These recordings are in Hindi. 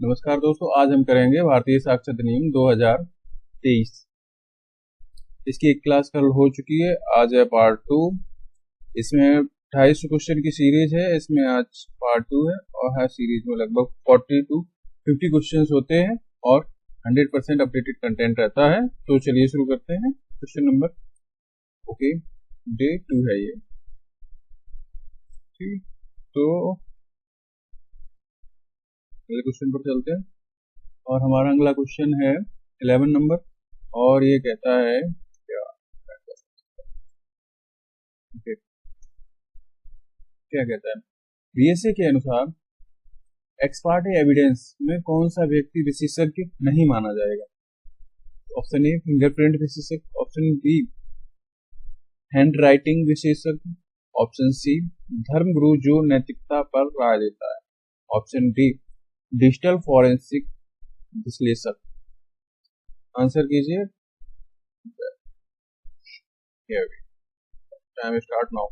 नमस्कार दोस्तों, आज हम करेंगे भारतीय साक्षरता अधिनियम 2023। इसकी एक क्लास कल हो चुकी है, आज है पार्ट 2। इसमें 28 क्वेश्चन की सीरीज है। इसमें आज पार्ट 2 है और हर सीरीज में लगभग 40 to 50 क्वेश्चन होते हैं और 100% अपडेटेड कंटेंट रहता है। तो चलिए शुरू करते हैं। क्वेश्चन नंबर डे 2 है ये। ठीक, तो अगले क्वेश्चन पर चलते हैं और हमारा अगला क्वेश्चन है 11 नंबर और ये कहता है क्या कहता है, बीएसए के अनुसार एक्स पार्टी एविडेंस में कौन सा व्यक्ति विशेषज्ञ नहीं माना जाएगा? ऑप्शन ए फिंगरप्रिंट विशेषज्ञ, ऑप्शन बी हैंड राइटिंग विशेषज्ञ, ऑप्शन सी धर्मगुरु जो नैतिकता पर राय देता है, ऑप्शन डी डिजिटल फॉरेंसिक विश्लेषक। आंसर कीजिए। Time start now.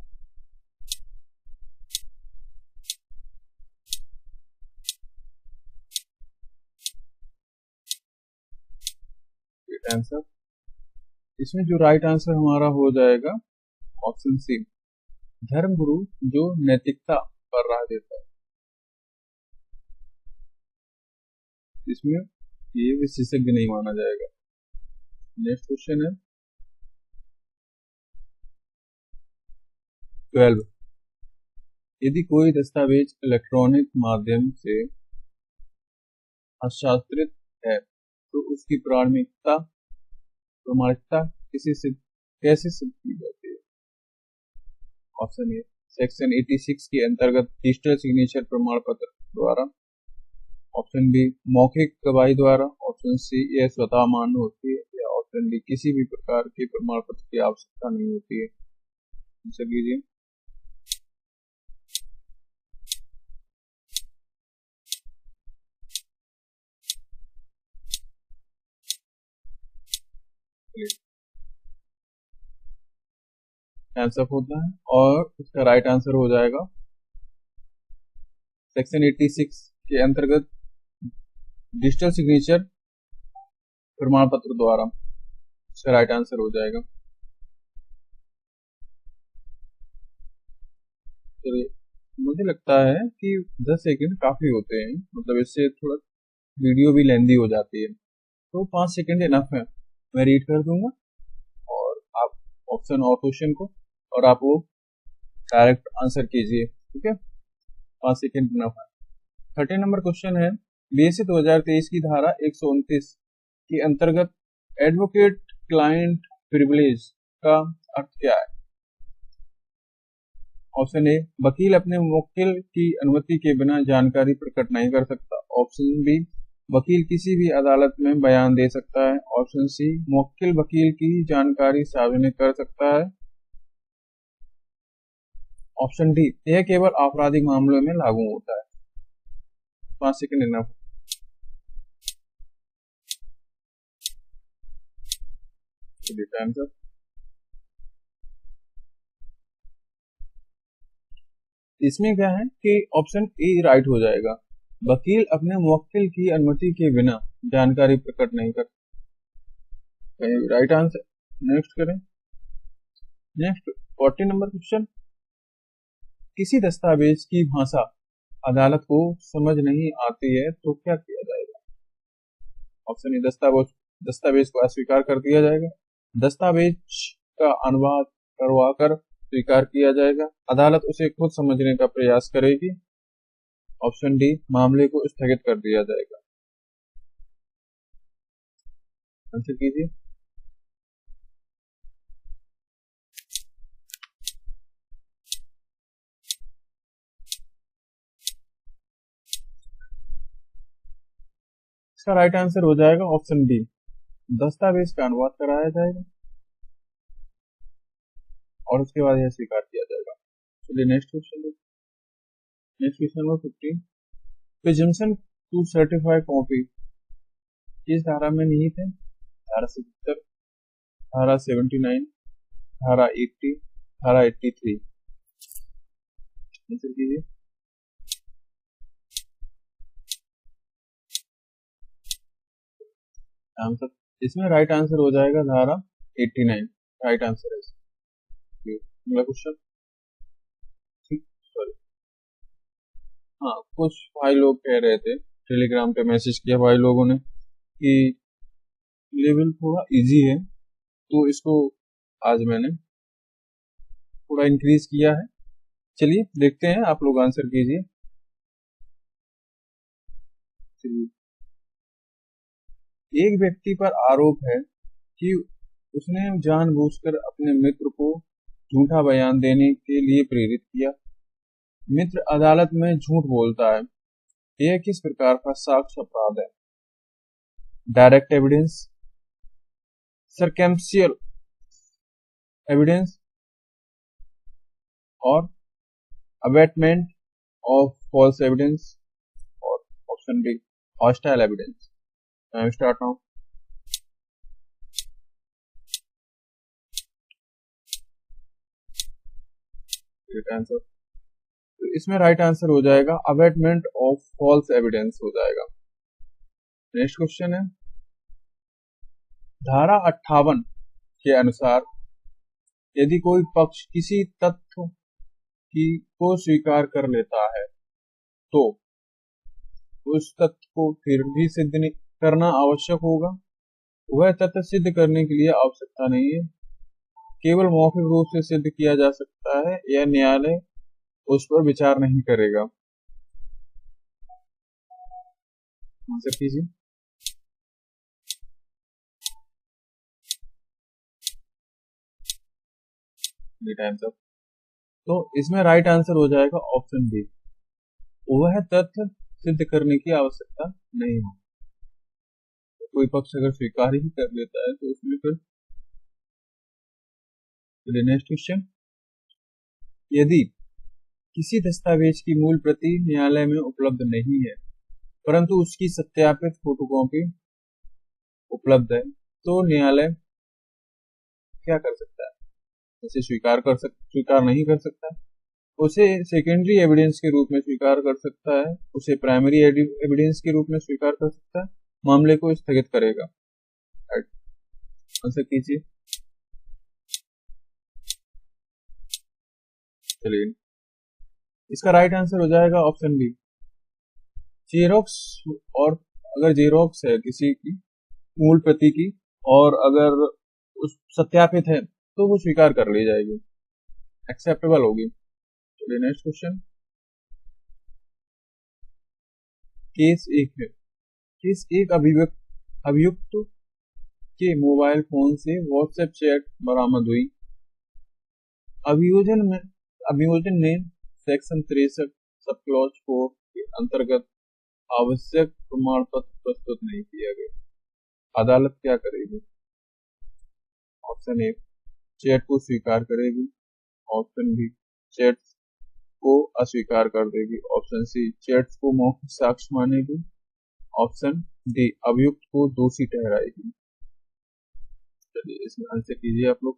आंसर इसमें जो राइट आंसर हमारा हो जाएगा ऑप्शन सी धर्मगुरु जो नैतिकता पर राय देता है। इसमें ये विशेषज्ञ नहीं माना जाएगा। नेक्स्ट क्वेश्चन है 12। यदि कोई दस्तावेज इलेक्ट्रॉनिक माध्यम से हस्तांतरित है तो उसकी प्रामाणिकता कैसे सिद्ध की जाती है? ऑप्शन ए सेक्शन 86 के अंतर्गत डिजिटल सिग्नेचर प्रमाण पत्र द्वारा, ऑप्शन बी मौखिक गवाही द्वारा, ऑप्शन सी यह स्वतः मान्य होती है, या ऑप्शन डी किसी भी प्रकार के प्रमाण पत्र की आवश्यकता नहीं होती है। आंसर कीजिए। आंसर होता है और इसका राइट आंसर हो जाएगा सेक्शन 86 के अंतर्गत डिजिटल सिग्नेचर प्रमाण पत्र द्वारा। इसका राइट आंसर हो जाएगा। तो मुझे लगता है कि 10 सेकंड काफी होते हैं, मतलब इससे थोड़ा वीडियो भी लेंदी हो जाती है, तो 5 सेकंड इनफ है। मैं रीड कर दूंगा और आप ऑप्शन और क्वेश्चन को और आप वो डायरेक्ट आंसर कीजिए। ठीक है, 5 सेकंड इनफ है। 13 नंबर क्वेश्चन है बीएसए 2023 की धारा 129 के अंतर्गत एडवोकेट क्लाइंट प्रिविलेज का अर्थ क्या है? ऑप्शन ए वकील अपने मुवक्किल की अनुमति के बिना जानकारी प्रकट नहीं कर सकता, ऑप्शन बी वकील किसी भी अदालत में बयान दे सकता है, ऑप्शन सी मुवक्किल वकील की जानकारी सार्वजनिक कर सकता है, ऑप्शन डी यह केवल आपराधिक मामलों में लागू होता है। 5 सेकंड इनफ। आंसर इसमें क्या है कि ऑप्शन ए राइट हो जाएगा। वकील अपने मुवक्किल की अनुमति के बिना जानकारी प्रकट नहीं कर सकता। Right answer. नेक्स्ट करें। नेक्स्ट 40 नंबर क्वेश्चन, किसी दस्तावेज की भाषा अदालत को समझ नहीं आती है तो क्या किया जाएगा? ऑप्शन ए दस्तावेज को अस्वीकार कर दिया जाएगा, दस्तावेज का अनुवाद करवाकर स्वीकार किया जाएगा, अदालत उसे खुद समझने का प्रयास करेगी, ऑप्शन डी मामले को स्थगित कर दिया जाएगा। आंसर कीजिए। इसका राइट आंसर हो जाएगा ऑप्शन डी दस्तावेज का अनुवाद कराया जाएगा और उसके बाद यह स्वीकार किया जाएगा। चलिए next question. Next question number 15, presumption to certify copy किस धारा में निहित है? धारा 77, धारा 79, धारा 80, धारा 83। आंसर कीजिए। आंसर, इसमें राइट आंसर हो जाएगा धारा 89, राइट आंसर है। अगला क्वेश्चन, सॉरी, हाँ, कुछ भाई लोग कह रहे थे, टेलीग्राम पे मैसेज किया भाई लोगों ने कि लेवल थोड़ा इजी है, तो इसको आज मैंने थोड़ा इंक्रीज किया है। चलिए देखते हैं, आप लोग आंसर कीजिए। चलिए, एक व्यक्ति पर आरोप है कि उसने जानबूझकर अपने मित्र को झूठा बयान देने के लिए प्रेरित किया। मित्र अदालत में झूठ बोलता है, यह किस प्रकार का साक्ष्य अपराध है? डायरेक्ट एविडेंस, सर्कमस्टेंशियल एविडेंस और अबेटमेंट ऑफ फॉल्स एविडेंस, और option B hostile evidence. Time start now. Answer, तो इसमें राइट आंसर हो जाएगा अबेटमेंट ऑफ फॉल्स एविडेंस हो जाएगा। नेक्स्ट क्वेश्चन है, धारा 58 के अनुसार यदि कोई पक्ष किसी तथ्य की को स्वीकार कर लेता है तो उस तथ्य को फिर भी सिद्ध करना आवश्यक होगा। वह तथ्य सिद्ध करने के लिए आवश्यकता नहीं है, केवल मौखिक रूप से सिद्ध किया जा सकता है या न्यायालय उस पर विचार नहीं करेगा। आंसर कीजिए। आंसर, तो इसमें राइट आंसर हो जाएगा ऑप्शन बी, वह तथ्य सिद्ध करने की आवश्यकता नहीं है। कोई पक्ष अगर स्वीकार ही कर लेता है तो उसमें फिर। नेक्स्ट क्वेश्चन, यदि किसी दस्तावेज की मूल प्रति न्यायालय में उपलब्ध नहीं है परंतु उसकी सत्यापित फोटोकॉपी उपलब्ध है तो न्यायालय क्या कर सकता है? उसे स्वीकार नहीं कर सकता, उसे सेकेंडरी एविडेंस के रूप में स्वीकार कर सकता है, उसे प्राइमरी एविडेंस के रूप में स्वीकार कर सकता है, मामले को स्थगित करेगा। आंसर कीजिए। चलिए, इसका राइट आंसर हो जाएगा ऑप्शन बी, जेरोक्स। और अगर जेरोक्स है किसी की मूल प्रति की और अगर उस सत्यापित है तो वो स्वीकार कर ली जाएगी, एक्सेप्टेबल होगी। चलिए नेक्स्ट क्वेश्चन, केस एक है, केस एक अभियुक्त के मोबाइल फोन से व्हाट्सएप चैट बरामद हुई। अभियोजन ने सेक्शन 63 सब क्लॉज 4 के अंतर्गत आवश्यक प्रमाण पत्र प्रस्तुत नहीं किया गया। अदालत क्या करेगी? ऑप्शन ए, चैट को स्वीकार करेगी, ऑप्शन बी, चैट को अस्वीकार कर देगी, ऑप्शन सी, चैट को मौखिक साक्ष्य मानेगी, ऑप्शन डी, अभियुक्त को दोषी ठहराएगी। चलिए इसमें आंसर कीजिए आप लोग।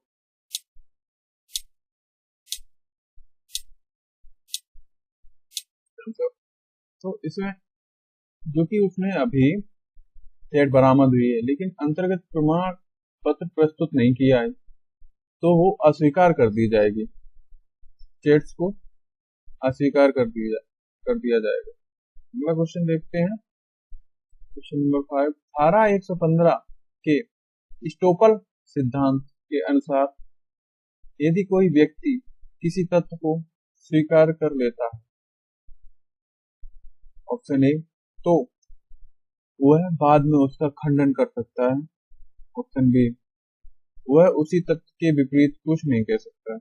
तो इसमें जो कि उसने अभी चैट बरामद हुई है लेकिन अंतर्गत प्रमाण पत्र प्रस्तुत नहीं किया है तो वो अस्वीकार कर दी जाएगी, चैट्स को अस्वीकार कर दिया जाएगा। अगला क्वेश्चन देखते हैं, क्वेश्चन नंबर 5, धारा 115 के स्टोपल सिद्धांत के अनुसार यदि कोई व्यक्ति किसी तथ्य को स्वीकार कर लेता है, ऑप्शन ए, तो वह बाद में उसका खंडन कर सकता है, ऑप्शन बी, वह उसी तथ्य के विपरीत कुछ नहीं कह सकता,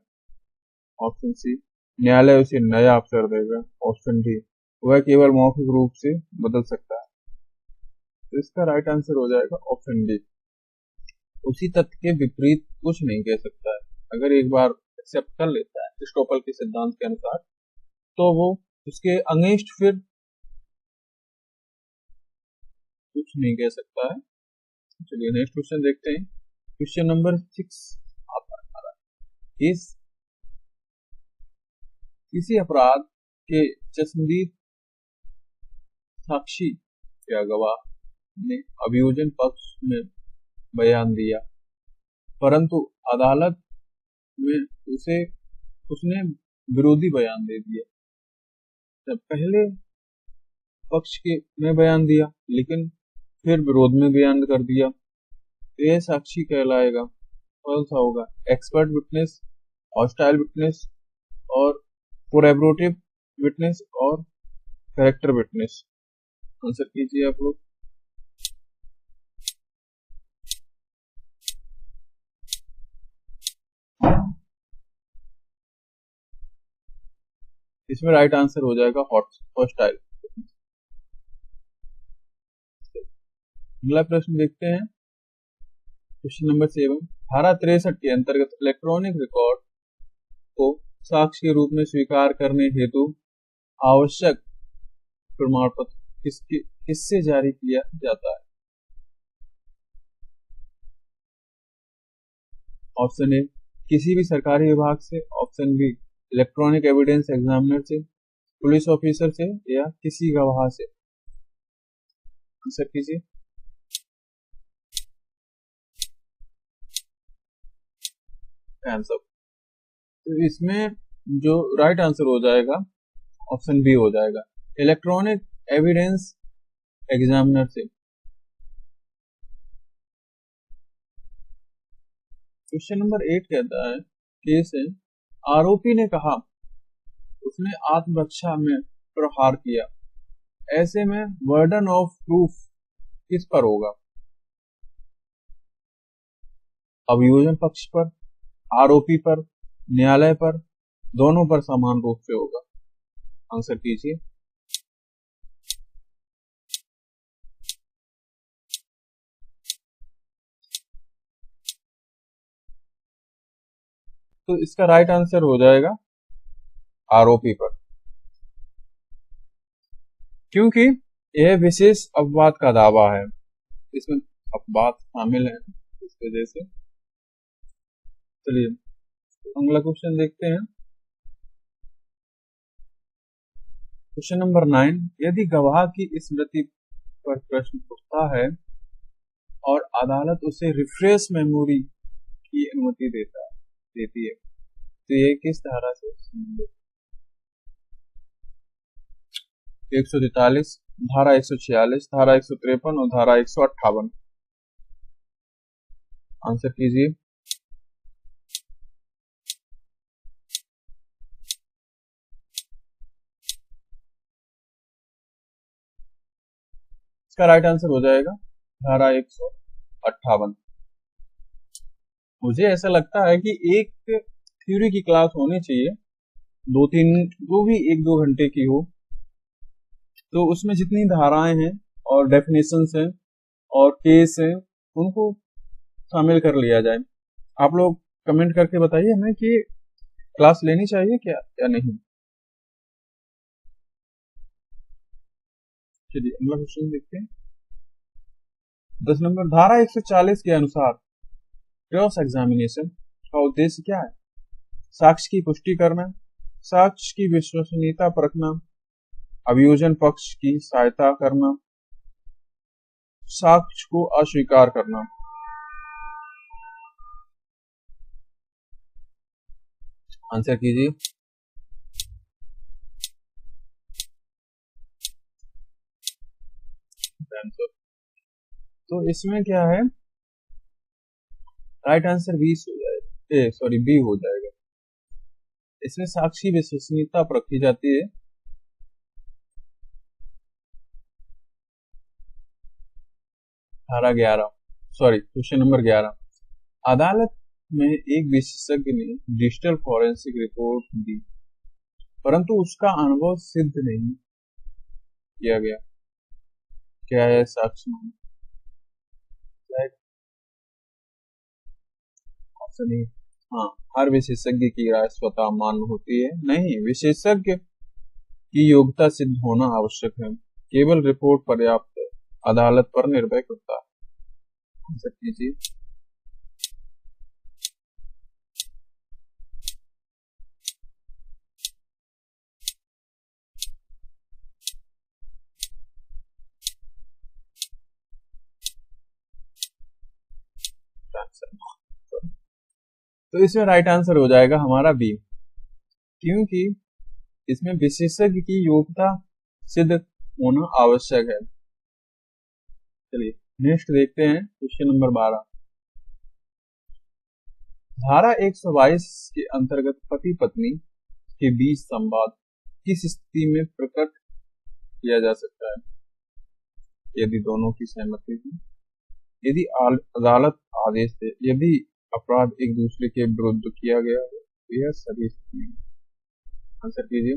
ऑप्शन सी, न्यायालय उसे नया अवसर देगा, ऑप्शन डी, वह केवल मौखिक रूप से बदल सकता है। तो इसका राइट आंसर हो जाएगा ऑप्शन डी, उसी तथ्य के विपरीत कुछ नहीं कह सकता है। अगर एक बार एक्सेप्ट कर लेता है स्टोपल के सिद्धांत के अनुसार तो वो उसके अगेंस्ट फिर कुछ नहीं कह सकता है। चलिए नेक्स्ट क्वेश्चन देखते हैं, क्वेश्चन नंबर 6 आता है, किसी अपराध के चश्मदीद साक्षी या गवाह ने अभियोजन पक्ष में बयान दिया, परंतु अदालत में उसने विरोधी बयान दे दिया। जब पहले पक्ष के में बयान दिया लेकिन फिर विरोध में बयान कर दिया, तो यह साक्षी कहलाएगा। कौन सा होगा? एक्सपर्ट विटनेस, हॉस्टाइल विटनेस और कोरैबोरेटिव विटनेस और कैरेक्टर विटनेस। आंसर कीजिए आप लोग। इसमें राइट आंसर हो जाएगा हॉस्टाइल। अगला प्रश्न देखते हैं, क्वेश्चन नंबर 7। धारा 63 के अंतर्गत इलेक्ट्रॉनिक रिकॉर्ड को साक्ष्य के रूप में स्वीकार करने हेतु आवश्यक प्रमाण पत्र किससे जारी किया जाता है? ऑप्शन ए किसी भी सरकारी विभाग से, option B electronic evidence examiner से, पुलिस ऑफिसर से या किसी गवाह से। आंसर कीजिए। आंसर तो इसमें जो राइट आंसर हो जाएगा ऑप्शन बी हो जाएगा, इलेक्ट्रॉनिक एविडेंस एग्जामिनर से। क्वेश्चन नंबर 8 कहता है, केस है आरोपी ने कहा उसने आत्मरक्षा में प्रहार किया, ऐसे में बर्डन ऑफ प्रूफ किस पर होगा? अभियोजन पक्ष पर, आरोपी पर, न्यायालय पर, दोनों पर समान रूप से होगा। आंसर कीजिए। तो इसका राइट आंसर हो जाएगा आरोपी पर, क्योंकि यह विशेष अपवाद का दावा है, इसमें अपवाद शामिल है, इस वजह से। चलिए अगला क्वेश्चन देखते हैं, क्वेश्चन नंबर 9। यदि गवाह की स्मृति पर प्रश्न उठता है और अदालत उसे रिफ्रेश मेमोरी की अनुमति देती है, तो ये किस धारा से संबंधित? 143, धारा 146, धारा 153 और धारा 158। आंसर कीजिए। इसका राइट आंसर हो जाएगा धारा 158। मुझे ऐसा लगता है कि एक थ्योरी की क्लास होनी चाहिए, 2-3 वो भी 1-2 घंटे की हो, तो उसमें जितनी धाराएं हैं और डेफिनेशंस हैं और केस हैं उनको शामिल कर लिया जाए। आप लोग कमेंट करके बताइए हमें कि क्लास लेनी चाहिए क्या या नहीं। चलिए अगला क्वेश्चन देखते हैं, 10 नंबर। धारा 140 के अनुसार क्रॉस एग्जामिनेशन का उद्देश्य क्या है? साक्ष्य की पुष्टि करना, साक्ष्य की विश्वसनीयता परखना, अभियोजन पक्ष की सहायता करना, साक्ष्य को अस्वीकार करना। आंसर कीजिए। तो इसमें क्या है, राइट आंसर बी हो जाएगा, बी हो जाएगा। इसमें साक्षी विश्वसनीयता परखी जाती है। Question number 11। अदालत में एक विशेषज्ञ ने डिजिटल फॉरेंसिक रिपोर्ट दी, परंतु उसका अनुभव सिद्ध नहीं किया गया, क्या है साक्ष्य मान्य? ऑप्शन ए, हाँ, हर विशेषज्ञ की राय स्वतः मान्य होती है। नहीं, विशेषज्ञ की योग्यता सिद्ध होना आवश्यक है, केवल रिपोर्ट पर्याप्त है, अदालत पर निर्भर करता है। आंसर कीजिए। तो इसमें राइट आंसर हो जाएगा हमारा बी, क्योंकि इसमें विशेषज्ञ की योग्यता सिद्ध होना आवश्यक है। चलिए नेक्स्ट देखते हैं क्वेश्चन नंबर 12। धारा 122 के अंतर्गत पति पत्नी के बीच संवाद किस स्थिति में प्रकट किया जा सकता है? यदि दोनों की सहमति हो, यदि अदालत आदेश दे, यदि अपराध एक दूसरे के विरुद्ध किया गया हो, यह सभी स्थिति में। आंसर कीजिए।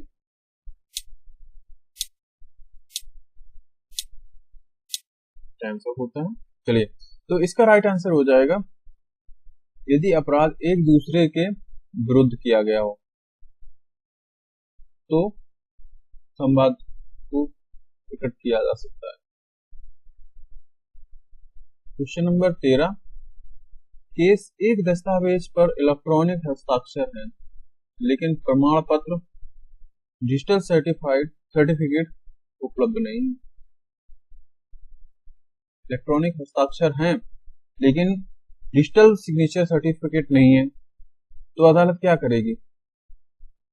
टाइम अप होता है। चलिए तो इसका राइट आंसर हो जाएगा यदि अपराध एक दूसरे के विरुद्ध किया गया हो तो संवाद को प्रकट किया जा सकता है। Question number 13। केस एक दस्तावेज पर इलेक्ट्रॉनिक हस्ताक्षर है लेकिन प्रमाण पत्र डिजिटल सर्टिफिकेट उपलब्ध नहीं है। इलेक्ट्रॉनिक हस्ताक्षर हैं लेकिन डिजिटल सिग्नेचर सर्टिफिकेट नहीं है, तो अदालत क्या करेगी?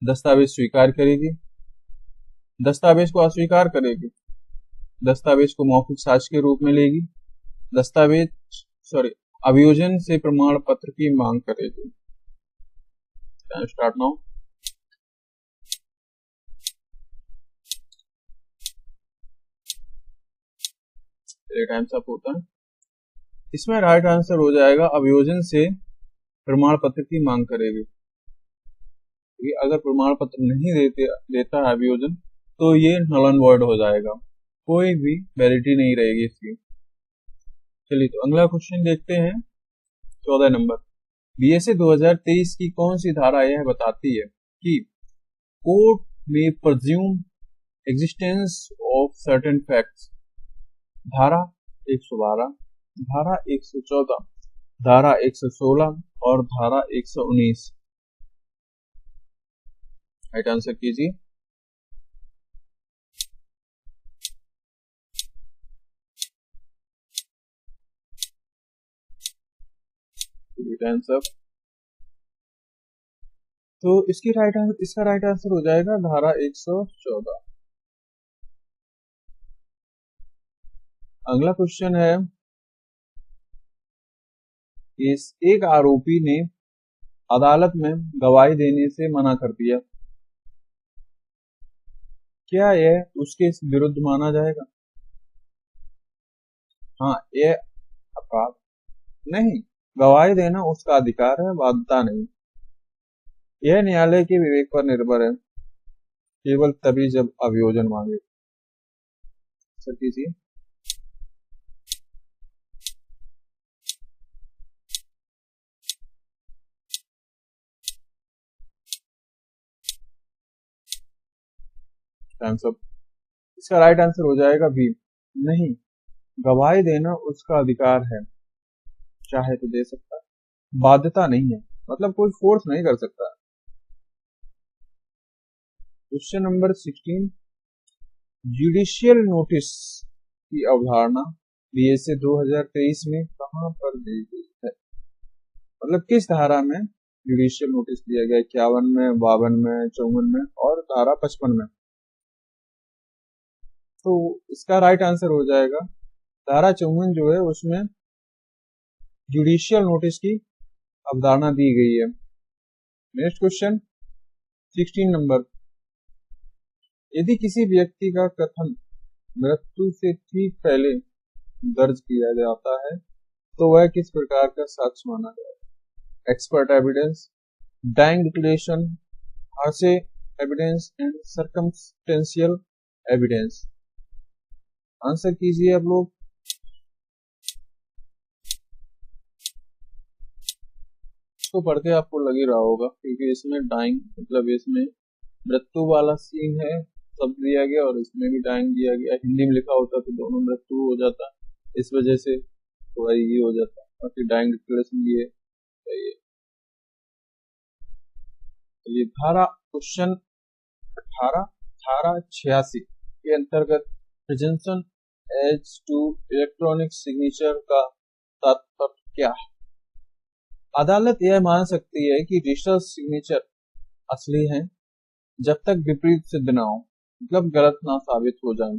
दस्तावेज स्वीकार करेगी, दस्तावेज को अस्वीकार करेगी, दस्तावेज को मौखिक साक्ष्य के रूप में लेगी, अभियोजन से प्रमाण पत्र की मांग करेगी। Start now. टाइम अप होता है। इसमें राइट आंसर हो जाएगा अभियोजन से प्रमाण पत्र की मांग करेगी। अगर प्रमाण पत्र नहीं देता है अभियोजन तो ये नल एंड वॉइड हो जाएगा, कोई भी वैलिडिटी नहीं रहेगी इसकी। चलिए तो अगला क्वेश्चन देखते हैं 14 नंबर। बीएसए 2023 की कौन सी धारा यह बताती है कि कोर्ट में प्रेज्यूम एग्जिस्टेंस ऑफ सर्टेन फैक्ट्स? धारा 112, धारा 114, धारा 116 और धारा 119। राइट आंसर कीजिए। आंसर तो इसका राइट आंसर हो जाएगा धारा 114। अगला क्वेश्चन है, एक आरोपी ने अदालत में गवाही देने से मना कर दिया, क्या यह उसके विरुद्ध माना जाएगा? हाँ, यह अपराध नहीं, गवाही देना उसका अधिकार है, बाध्यता नहीं। यह न्यायालय के विवेक पर निर्भर है, केवल तभी जब अभियोजन मांगे। सर कीजिए। इसका राइट आंसर हो जाएगा बी, नहीं, गवाही देना उसका अधिकार है, चाहे तो दे सकता है, बाध्यता नहीं है, मतलब कोई फोर्स नहीं कर सकता। Question number 16। जुडिशियल नोटिस की अवधारणा बीएसए 2023 में कहां पर दी गई है? मतलब किस धारा में जुडिशियल नोटिस दिया गया? 51 में, 52 में, 54 में और धारा 55 में। तो इसका राइट आंसर हो जाएगा धारा 54 जो है उसमें जुडिशियल नोटिस की अवधारणा दी गई है। Next question 16 number. यदि किसी व्यक्ति का कथन मृत्यु से ठीक पहले दर्ज किया जाता है तो वह किस प्रकार का साक्ष्य माना जाएगा? Expert evidence, dying declaration, hearsay evidence and circumstantial evidence. Answer कीजिए आप लोग। इसको पढ़ते आपको लग ही रहा होगा क्योंकि इसमें डाइंग मतलब इसमें मृत्यु वाला सीन है सब दिया गया और इसमें भी डाइंग दिया गया। हिंदी में लिखा होता तो दोनों मृत्यु हो जाता, इस वजह से थोड़ा ये हो जाता। बाकी डाइंग डिक्लेरेशन ये चाहिए। तो ये धारा क्वेश्चन 18 धारा 86 के अंतर्गत प्रेजेंशन एज टू इलेक्ट्रॉनिक सिग्नेचर का तात्पर्य क्या है? अदालत यह मान सकती है कि रजिस्टर सिग्नेचर असली हैं जब तक विपरीत सिद्ध ना हो, मतलब गलत ना साबित हो जाए।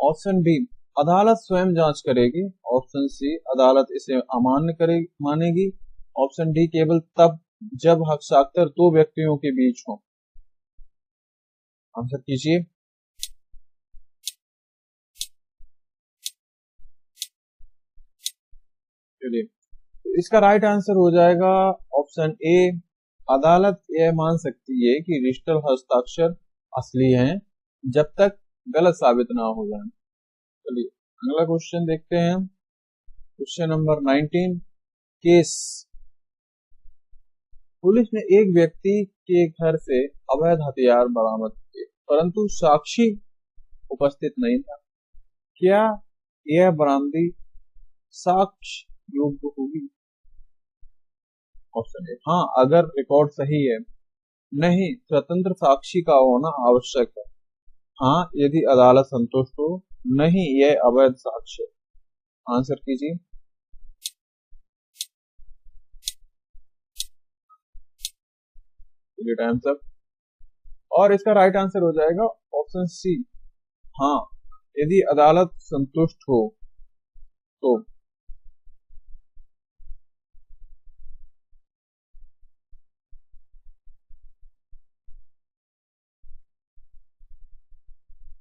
ऑप्शन बी, अदालत स्वयं जांच करेगी। ऑप्शन सी, अदालत इसे अमान्य मानेगी। ऑप्शन डी, केवल तब जब हस्ताक्षर दो व्यक्तियों के बीच हो। आंसर कीजिए। चलिए, तो इसका राइट आंसर हो जाएगा ऑप्शन ए, अदालत यह मान सकती है कि डिजिटल हस्ताक्षर असली हैं जब तक गलत साबित ना हो जाए। चलिए अगला क्वेश्चन देखते हैं। Question number 19, case. पुलिस ने एक व्यक्ति के घर से अवैध हथियार बरामद किए, परंतु साक्षी उपस्थित नहीं था। क्या यह बरामदी साक्ष्य योग्य होगी? ऑप्शन ए, हाँ अगर रिकॉर्ड सही है। नहीं, स्वतंत्र साक्षी का होना आवश्यक है। हाँ, यदि अदालत संतुष्ट हो। नहीं, यह अवैध साक्ष्य। आंसर कीजिए। Times up. और इसका राइट आंसर हो जाएगा ऑप्शन सी, हाँ यदि अदालत संतुष्ट हो तो।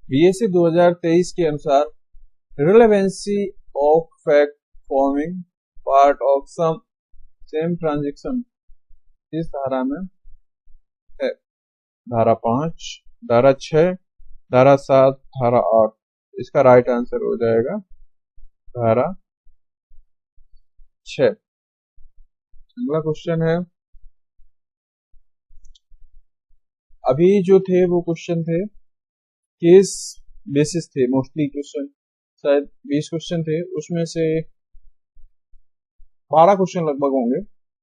बीएससी 2023 के अनुसार relevancy of fact forming part of some same transaction इस धारा में है। धारा 5, धारा 6, धारा 7, धारा 8। इसका राइट आंसर हो जाएगा धारा 6। अगला क्वेश्चन है, अभी जो थे वो क्वेश्चन थे केस बेसिस थे, मोस्टली क्वेश्चन शायद 20 क्वेश्चन थे, उसमें से 12 क्वेश्चन लगभग होंगे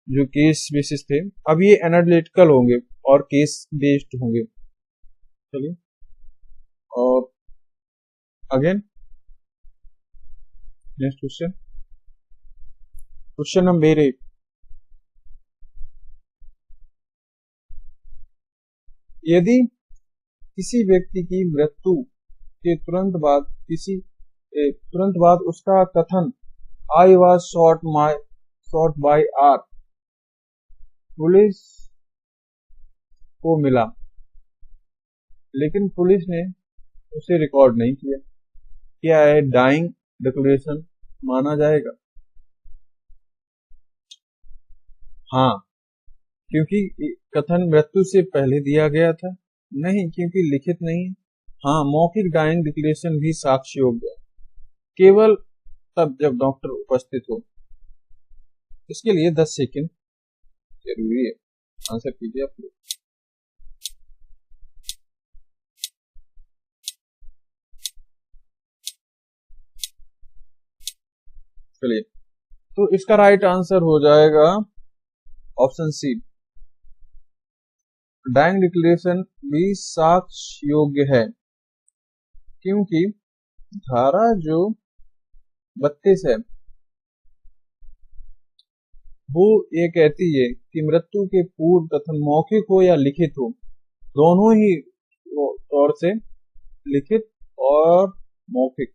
जो केस बेसिस थे। अब ये एनालिटिकल होंगे और केस बेस्ड होंगे। चलिए, और again next question, question number 8। यदि किसी व्यक्ति की मृत्यु के तुरंत बाद उसका कथन I was shot by R police को मिला, लेकिन पुलिस ने उसे रिकॉर्ड नहीं किया, क्या है डाइंग डिक्लेरेशन माना जाएगा? हाँ, क्योंकि कथन मृत्यु से पहले दिया गया था। नहीं, क्योंकि लिखित नहीं। हाँ, मौखिक डाइंग डिक्लेरेशन भी साक्ष्य योग्य है, केवल तब जब डॉक्टर उपस्थित हो। इसके लिए 10 सेकंड जरूरी है। आंसर कीजिए आप लोग। चलिए, तो इसका राइट आंसर हो जाएगा ऑप्शन सी, डाइंग डिक्लेरेशन भी साक्ष्य योग्य है, क्योंकि धारा जो 32 है वो ये कहती है कि मृत्यु के पूर्व कथन मौखिक हो या लिखित हो, दोनों ही तौर से, लिखित और मौखिक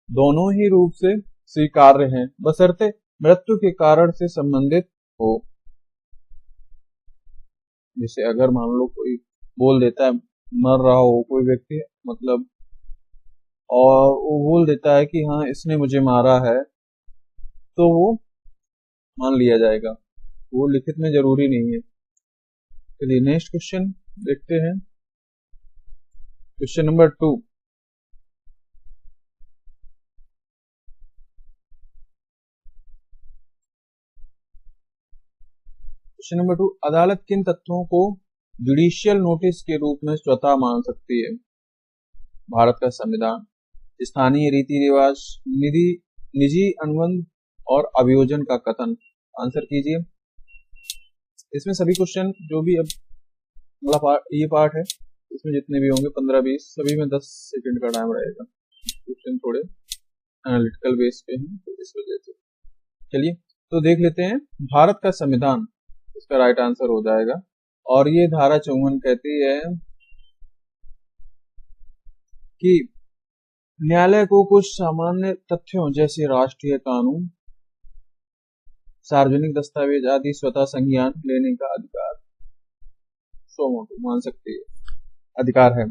दोनों ही रूप से स्वीकार्य हैं, बशर्ते मृत्यु के कारण से संबंधित हो। जैसे अगर मान लो कोई बोल देता है, मर रहा हो कोई व्यक्ति, मतलब, और वो बोल देता है कि हाँ इसने मुझे मारा है, तो वो मान लिया जाएगा, वो लिखित में जरूरी नहीं है। चलिए नेक्स्ट क्वेश्चन देखते हैं। क्वेश्चन नंबर 2, क्वेश्चन नंबर 2, अदालत किन तथ्यों को जुडिशियल नोटिस के रूप में स्वतः मान सकती है? भारत का संविधान, स्थानीय रीति रिवाज, निजी अनुबंध और अभियोजन का कथन। आंसर कीजिए। इसमें सभी क्वेश्चन जो भी अब अगला ये पार्ट है, इसमें जितने भी होंगे 15-20, सभी में 10 सेकंड का टाइम रहेगा। क्वेश्चन थोड़े एनालिटिकल बेस पे हैं तो इस वजह से। चलिए तो देख लेते हैं भारत का संविधान, इसका राइट आंसर हो जाएगा। और ये धारा 54 कहती है कि न्यायालय को कुछ सामान्य तथ्यों जैसे राष्ट्रीय कानून, सार्वजनिक दस्तावेज आदि स्वतः संज्ञान लेने का अधिकार, मान सकती है, अधिकार है।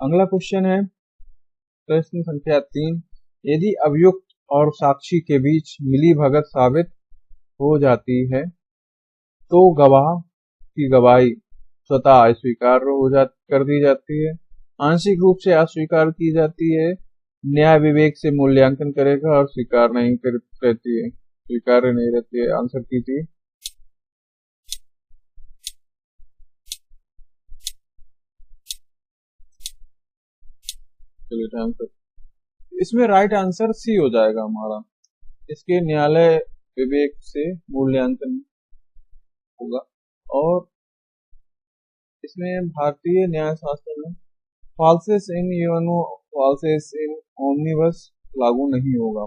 अगला क्वेश्चन है प्रश्न संख्या 3, यदि अभियुक्त और साक्षी के बीच मिली भगत साबित हो जाती है तो गवाह की गवाही स्वतः अस्वीकार कर दी जाती है, आंशिक रूप से अस्वीकार की जाती है, न्याय विवेक से मूल्यांकन करेगा और स्वीकार नहीं रहती है, स्वीकार्य नहीं रहती है। आंसर कीजिए। चलिए आंसर, इसमें राइट आंसर सी हो जाएगा हमारा। इसके न्यायालय विवेक से मूल्यांकन होगा। और इसमें भारतीय न्याय शास्त्र में फाल्सेस इन यूनो फाल्सेस इन ओमनिबस लागू नहीं होगा,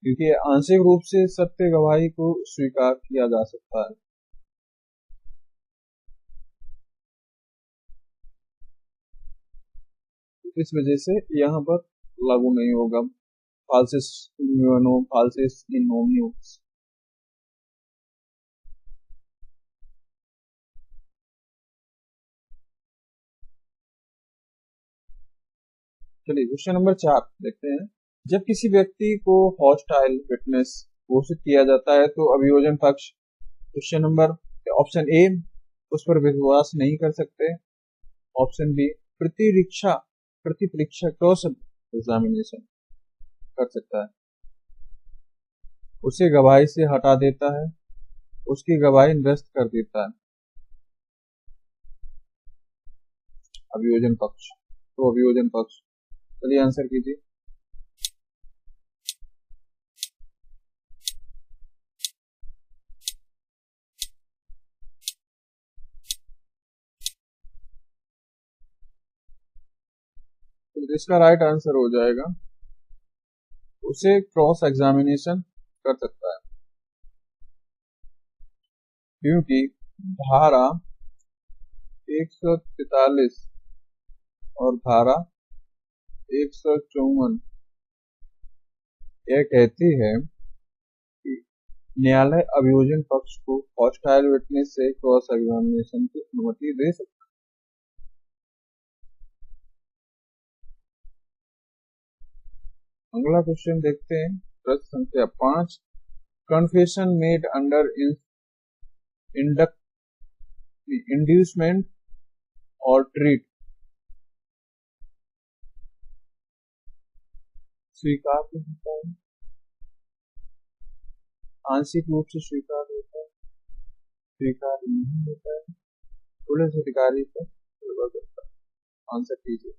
क्योंकि आंशिक रूप से सत्य गवाही को स्वीकार किया जा सकता है। इस वजह से यहाँ पर लागू नहीं होगा फाल्सेस इन यूनो फाल्सेस इन ओमनिबस। चलिए क्वेश्चन नंबर 4 देखते हैं। जब किसी व्यक्ति को हॉस्टाइल विटनेस घोषित किया जाता है तो अभियोजन पक्ष क्वेश्चन नंबर ऑप्शन ए उस पर विश्वास नहीं कर सकते, ऑप्शन बी प्रतिपरीक्षा क्रॉस एग्जामिनेशन कर सकता है, उसे गवाही से हटा देता है, उसकी गवाही निरस्त कर देता है। अभियोजन पक्ष, तो अभियोजन पक्ष। चलिए आंसर कीजिए। तो इसका राइट आंसर हो जाएगा उसे क्रॉस एग्जामिनेशन कर सकता है, क्योंकि धारा 143 और धारा 154 यह कहती है कि न्यायालय अभियोजन पक्ष को हॉस्टाइल विटनेस से क्रॉस एग्जामिनेशन की अनुमति दे सकता है। अगला क्वेश्चन देखते हैं प्रश्न संख्या 5, कन्फेशन मेड अंडर इंड्यूसमेंट और ट्रीट स्वीकार होता है, आंशिक रूप से स्वीकार होता है, स्वीकार नहीं होता है, पुलिस अधिकारी पर निर्भर करता है। आंसर कीजिए।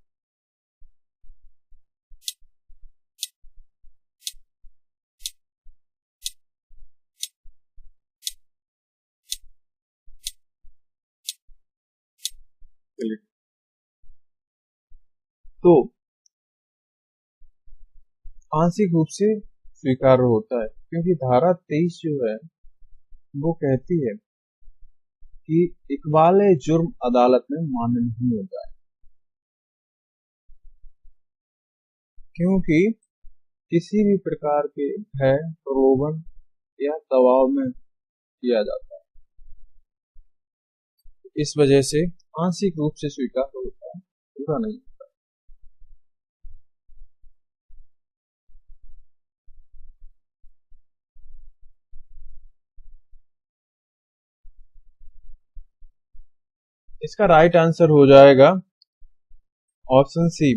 तो आंशिक रूप से स्वीकार्य होता है, क्योंकि धारा 23 जो है वो कहती है कि इकबाल जुर्म अदालत में मान्य नहीं होता है, क्योंकि किसी भी प्रकार के भय, प्रलोभन या दबाव में किया जाता है। इस वजह से आंशिक रूप से स्वीकार होता है, पूरा नहीं होता। इसका राइट आंसर हो जाएगा ऑप्शन सी,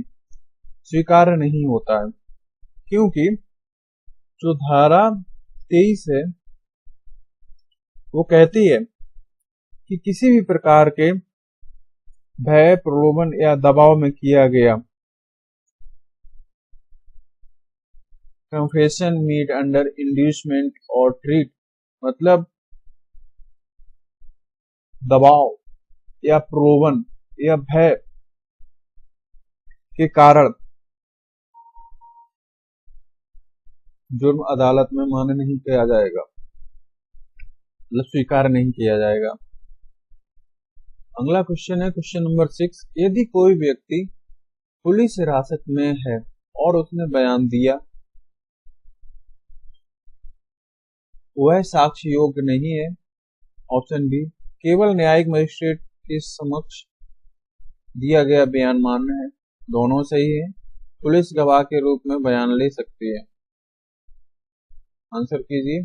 स्वीकार्य नहीं होता है, क्योंकि जो धारा 23 है वो कहती है कि किसी भी प्रकार के भय, प्रलोभन या दबाव में किया गया कन्फेशन मेड अंडर इंड्यूसमेंट और ट्रीट, मतलब दबाव या प्रलोभन या भय के कारण जुर्म अदालत में मान्य नहीं किया जाएगा, मतलब स्वीकार नहीं किया जाएगा। अगला क्वेश्चन है क्वेश्चन नंबर 6। यदि कोई व्यक्ति पुलिस हिरासत में है और उसने बयान दिया, वह साक्ष्य योग्य नहीं है। ऑप्शन बी, केवल न्यायिक मजिस्ट्रेट के समक्ष दिया गया बयान मान्य है। दोनों सही है। पुलिस गवाह के रूप में बयान ले सकती है। आंसर कीजिए।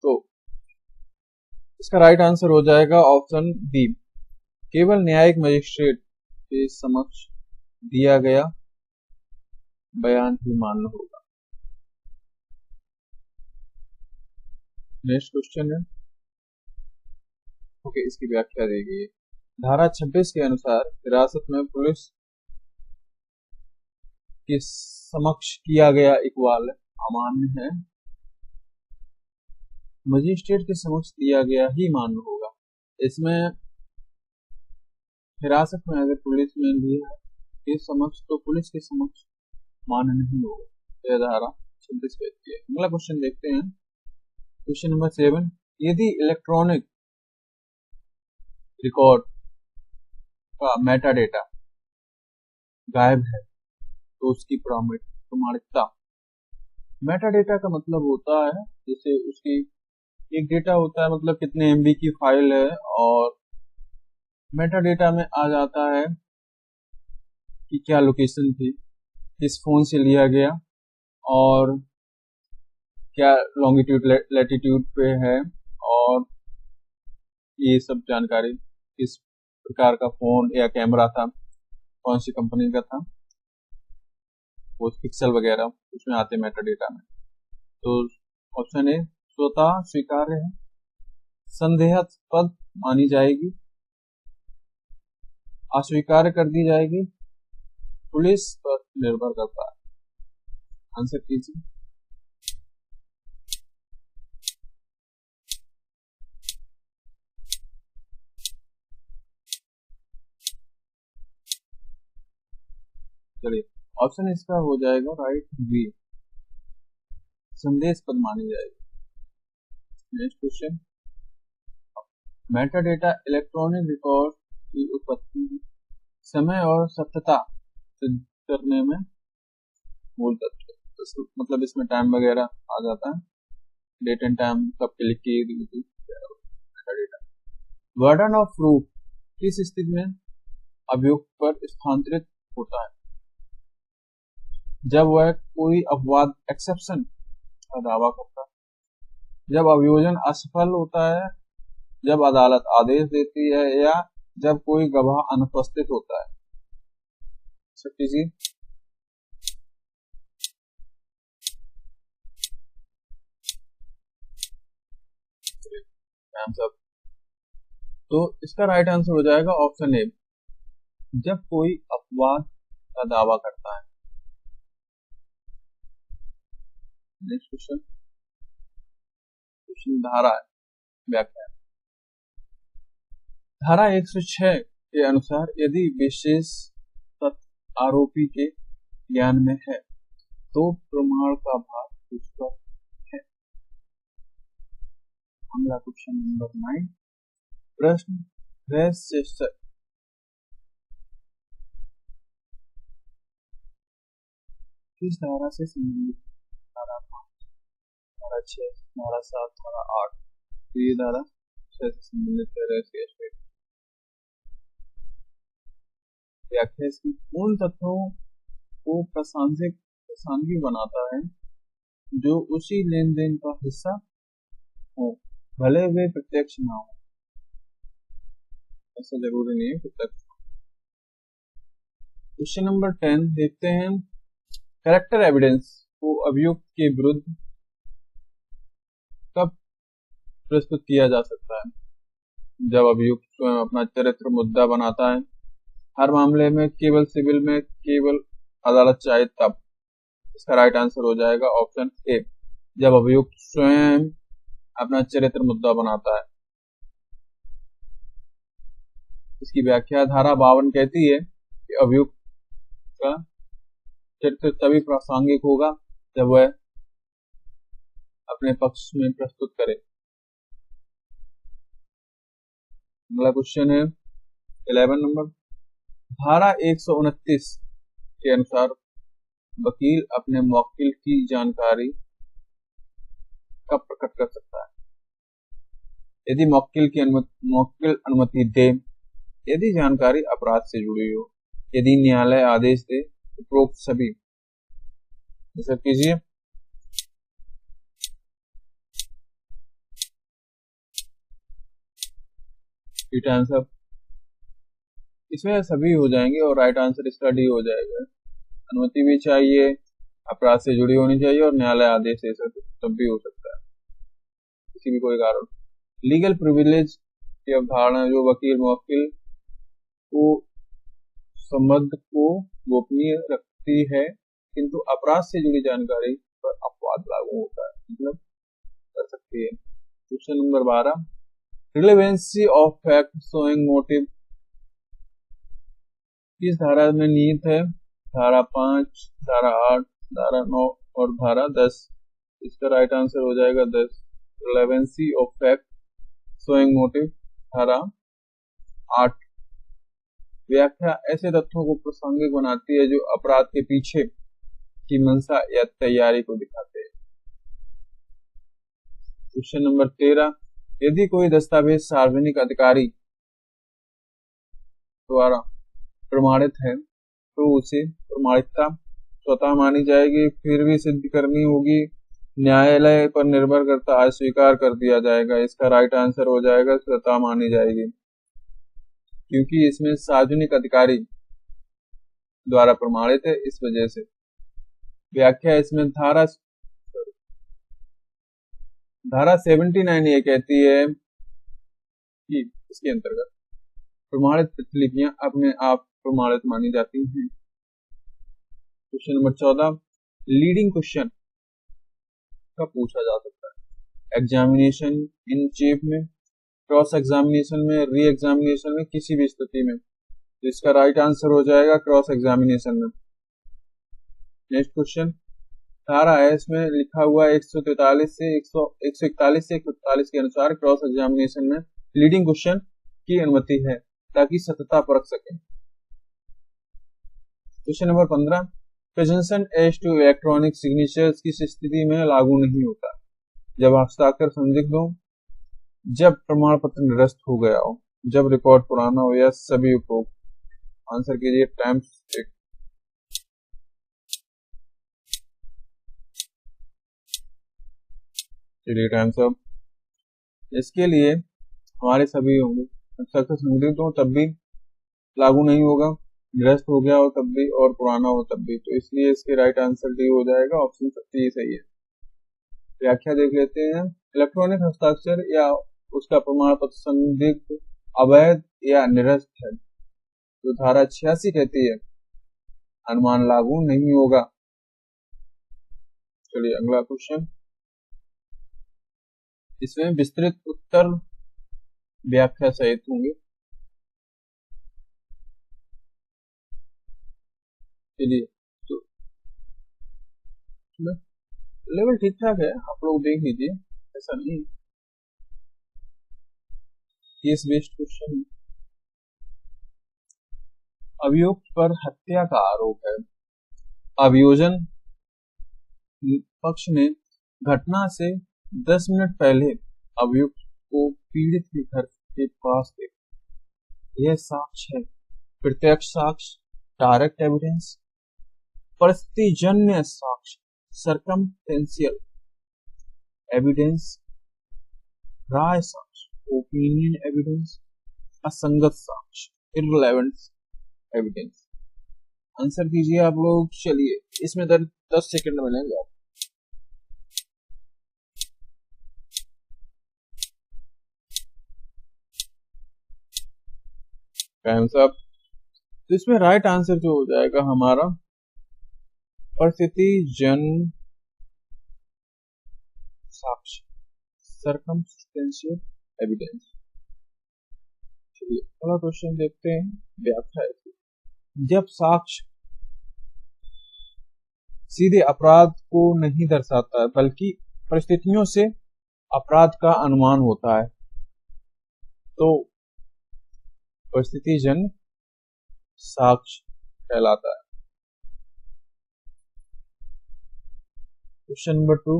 तो इसका राइट आंसर हो जाएगा ऑप्शन बी, केवल न्यायिक मजिस्ट्रेट के समक्ष दिया गया बयान ही मान्य होगा। नेक्स्ट क्वेश्चन है, ओके, इसकी व्याख्या दी गई है। धारा 26 के अनुसार हिरासत में पुलिस के समक्ष किया गया इकबाल अमान्य है, मजिस्ट्रेट के समक्ष दिया गया ही मान्य होगा। इसमें हिरासत में अगर पुलिस में लिया के समक्ष, तो पुलिस के समक्ष मान्य नहीं होगा। यह धारा 26 कहती है। अगला क्वेश्चन देखते हैं, क्वेश्चन नंबर 7। यदि इलेक्ट्रॉनिक रिकॉर्ड का मेटा डेटा गायब है तो उसकी प्रामाणिकता। मेटा डेटा का मतलब होता है जैसे उसकी एक डेटा होता है, मतलब कितने एमबी की फाइल है, और मेटा डेटा में आ जाता है कि क्या लोकेशन थी, किस फोन से लिया गया, और क्या लॉन्गिट्यूड लैटिट्यूड पे है, और ये सब जानकारी, किस प्रकार का फोन या कैमरा था, कौन सी कंपनी का था, वो पिक्सल वगैरह उसमें आते मेटा डेटा में। तो ऑप्शन ए स्वतः स्वीकार्य है, संदेहास्पद मानी जाएगी, अस्वीकार कर दी जाएगी, पुलिस पर निर्भर करता है। आंसर कीजिए। चलिए, ऑप्शन इसका हो जाएगा राइट बी, संदेहास्पद मानी जाएगी। Next question, Meta data electronic record की उत्पत्ति, समय और सत्यता सिद्ध करने में मूल तत्व, तो मतलब इसमें टाइम वगैरह आ जाता है, डेट एंड टाइम कब क्लिक की गई थी, Meta data. Burden of proof किस स्थिति में अभियुक्त पर स्थानांतरित होता है? जब वह कोई अपवाद एक्सेप्शन का दावा करता है, जब अभियोजन असफल होता है, जब अदालत आदेश देती है, या जब कोई गवाह अनुपस्थित होता है। कीजिए। तो इसका राइट आंसर हो जाएगा ऑप्शन ए, जब कोई अपवाद का दावा करता है। नेक्स्ट क्वेश्चन, क्वेश्चन धारा है, व्याख्या। धारा 106 के अनुसार यदि विशेष तथ्य आरोपी के ज्ञान में है तो प्रमाण का भार उस पर है। अगला क्वेश्चन नंबर 9, प्रश्न रहस्य किस धारा से संबंधित? धारा 5, धारा 6, धारा 7, धारा 8। तो ये धारा 6 से संबंधित है। रहस्य व्याख्या इसकी, उन तथ्यों को प्रासंगिक बनाता है जो उसी लेन देन का हिस्सा हो, भले वे प्रत्यक्ष ना हो। ऐसा जरूरी नहीं है प्रत्यक्ष। क्वेश्चन नंबर 10 देखते हैं, कैरेक्टर एविडेंस को अभियुक्त के विरुद्ध कब प्रस्तुत किया जा सकता है? जब अभियुक्त स्वयं अपना चरित्र मुद्दा बनाता है, हर मामले में, केवल सिविल में, केवल अदालत चाहे तब। इसका राइट आंसर हो जाएगा ऑप्शन ए, जब अभियुक्त स्वयं अपना चरित्र मुद्दा बनाता है। इसकी व्याख्या धारा 52 कहती है कि अभियुक्त का चरित्र तभी प्रासंगिक होगा जब वह अपने पक्ष में प्रस्तुत करे। अगला क्वेश्चन है 11 नंबर। धारा 129 के अनुसार वकील अपने मुवक्किल की जानकारी कब प्रकट कर सकता है? यदि मुवक्किल अनुमति दे, यदि जानकारी अपराध से जुड़ी हो, यदि न्यायालय आदेश दे, उपरोक्त सभी। आंसर कीजिए। राइट आंसर इसमें सभी हो जाएंगे और राइट आंसर इसका डी हो जाएगा। अनुमति भी चाहिए, अपराध से जुड़ी होनी चाहिए और न्यायालय आदेश ऐसा तब भी हो सकता है, किसी भी कोई कारण। लीगल प्रिविलेज की अवधारणा जो वकील मुवक्किल को संबंध को गोपनीय रखती है, किंतु अपराध से जुड़ी जानकारी पर अपवाद लागू होता है, मतलब कर सकती है। Question number 12। Relevancy of fact showing motive किस धारा में निहित है? धारा 5, धारा 8, धारा 9 और धारा 10। इसका राइट आंसर हो जाएगा 10। Relevancy of fact showing motive धारा 8। व्याख्या ऐसे तथ्यों को प्रासंगिक बनाती है जो अपराध के पीछे की मंशा या तैयारी को दिखाते हैं। Question number 13। यदि कोई दस्तावेज सार्वजनिक अधिकारी द्वारा प्रमाणित है तो उसे प्रमाणिकता स्वतः मानी जाएगी, फिर भी सिद्ध करनी होगी, न्यायालय पर निर्भर करता अस्वीकार कर दिया जाएगा। इसका राइट आंसर हो जाएगा स्वतः मानी जाएगी, क्योंकि इसमें सार्वजनिक अधिकारी द्वारा प्रमाणित है, इस वजह से। व्याख्या इसमें धारा 79 ये कहती है कि इसके अंतर्गत प्रमाणित प्रतिलिपियां अपने आप प्रमाणित मानी जाती हैं। Question number 14। लीडिंग क्वेश्चन का पूछा जा सकता है एग्जामिनेशन इन चीफ में, क्रॉस एग्जामिनेशन में, री एग्जामिनेशन में, किसी भी स्थिति में। इसका राइट आंसर हो जाएगा क्रॉस एग्जामिनेशन में। Next question. धारा है इसमें लिखा हुआ 143 से 141 से 145 के अनुसार क्रॉस एग्जामिनेशन में लीडिंग क्वेश्चन की अनुमति है ताकि सत्यता परख सके। Question number 15। Presumption as to electronic signatures किस स्थिति में लागू नहीं होता? जब हस्ताक्षर संदिग्ध हो, जब प्रमाण पत्र निरस्त हो गया हो, जब रिकॉर्ड पुराना हो, या सभी उपरोक्त। आंसर कीजिए टाइम। चलिए टाइम सब इसके लिए हमारे सभी होंगे। हस्ताक्षर संदिग्ध हो तब भी लागू नहीं होगा, निरस्त हो गया हो तब भी, और पुराना हो तब भी, तो इसलिए इसके राइट आंसर डी हो जाएगा। ऑप्शन सबसे ही सही है। व्याख्या देख लेते हैं। इलेक्ट्रॉनिक हस्ताक्षर या उसका प्रमाण पत्र संदिग्ध, अवैध या निरस्त है तो धारा 86 कहती है अनुमान लागू नहीं होगा। चलिए अगला क्वेश्चन। इसमें विस्तृत उत्तर व्याख्या सहित होंगे। चलिए तो लेवल ठीक ठाक है, आप लोग देख लीजिए, ऐसा नहीं। Case based question. अभियुक्त पर हत्या का आरोप है। अभियोजन पक्ष ने घटना से 10 मिनट पहले अभियुक्त को पीड़ित के घर के पास देखा। यह साक्ष्य है प्रत्यक्ष साक्ष्य, डायरेक्ट एविडेंस, परिस्थितिजन्य साक्ष्य, सर्कमस्टेंशियल एविडेंस, राय साक्ष्य, ओपिनियन एविडेंस, असंगत साक्ष्य, इररिलेवेंट एविडेंस। आंसर कीजिए आप लोग। चलिए इसमें 10 सेकंड मिलेंगे आप। टाइम साहब। तो इसमें राइट आंसर जो हो जाएगा हमारा परिस्थिति जन साक्ष्य, सर्कमस्टेंशियल एविडेंस। चलिए अगला क्वेश्चन देखते हैं, व्याख्या है। जब साक्ष्य सीधे अपराध को नहीं दर्शाता है बल्कि परिस्थितियों से अपराध का अनुमान होता है तो परिस्थितिजन्य साक्ष्य कहलाता है। क्वेश्चन नंबर 2,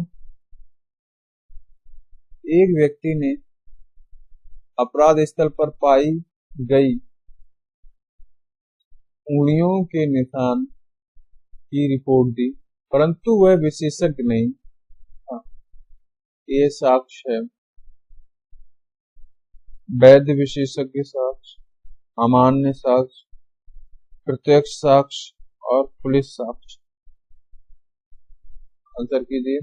एक व्यक्ति ने अपराध स्थल पर पाई गई उंगलियों के निशान की रिपोर्ट दी परंतु वह विशेषज्ञ नहीं था। ये साक्ष्य है। वैध विशेषज्ञ साक्ष्य, अमान्य साक्ष्य, प्रत्यक्ष साक्ष्य और पुलिस साक्ष्य। आंसर कीजिए।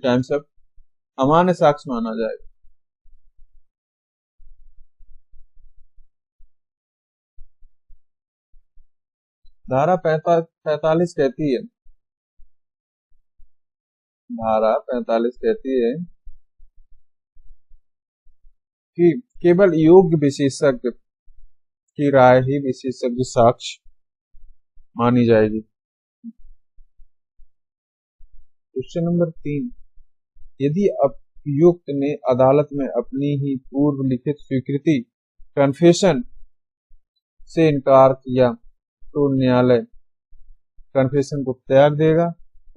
Times up. अमान्य साक्ष्य माना जाएगा। धारा 45 कहती है, धारा 45 कहती है कि केवल योग्य विशेषज्ञ की राय ही विशेषज्ञ साक्ष्य मानी जाएगी। क्वेश्चन नंबर 3, यदि अभियुक्त ने अदालत में अपनी ही पूर्व लिखित स्वीकृति कन्फेशन से इनकार किया तो न्यायालय कन्फेशन को त्याग देगा,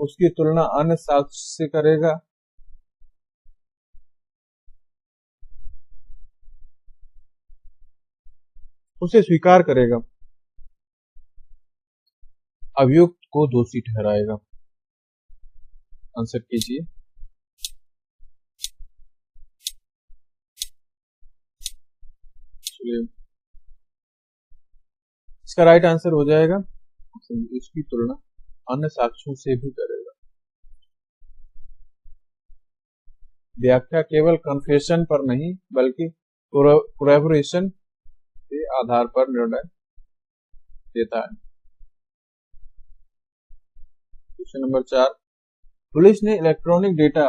उसकी तुलना अन्य साक्ष्य से करेगा, उसे स्वीकार करेगा, अभियुक्त को दोषी ठहराएगा। आंसर कीजिए। इसका राइट आंसर हो जाएगा इसकी तुलना अन्य साक्ष्यों से भी करेगा। व्याख्या केवल कन्फेशन पर नहीं बल्कि कोलैबोरेशन के आधार पर निर्णय देता है। क्वेश्चन नंबर 4, पुलिस ने इलेक्ट्रॉनिक डेटा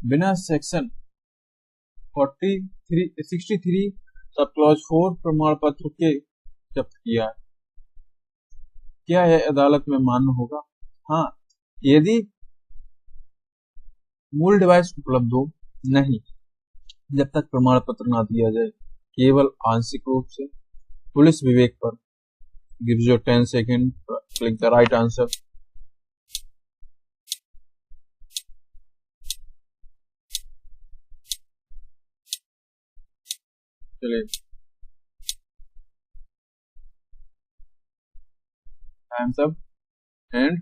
बिना सेक्शन 63 सब क्लॉज 4 प्रमाण पत्र के जब्त किया है। क्या यह अदालत में मान्य होगा? हाँ, यदि मूल डिवाइस उपलब्ध हो, नहीं जब तक प्रमाण पत्र ना दिया जाए, केवल आंशिक रूप से। पुलिस विवेक पर gives you 10 seconds to click the right answer। चलिए टाइम्स अप एंड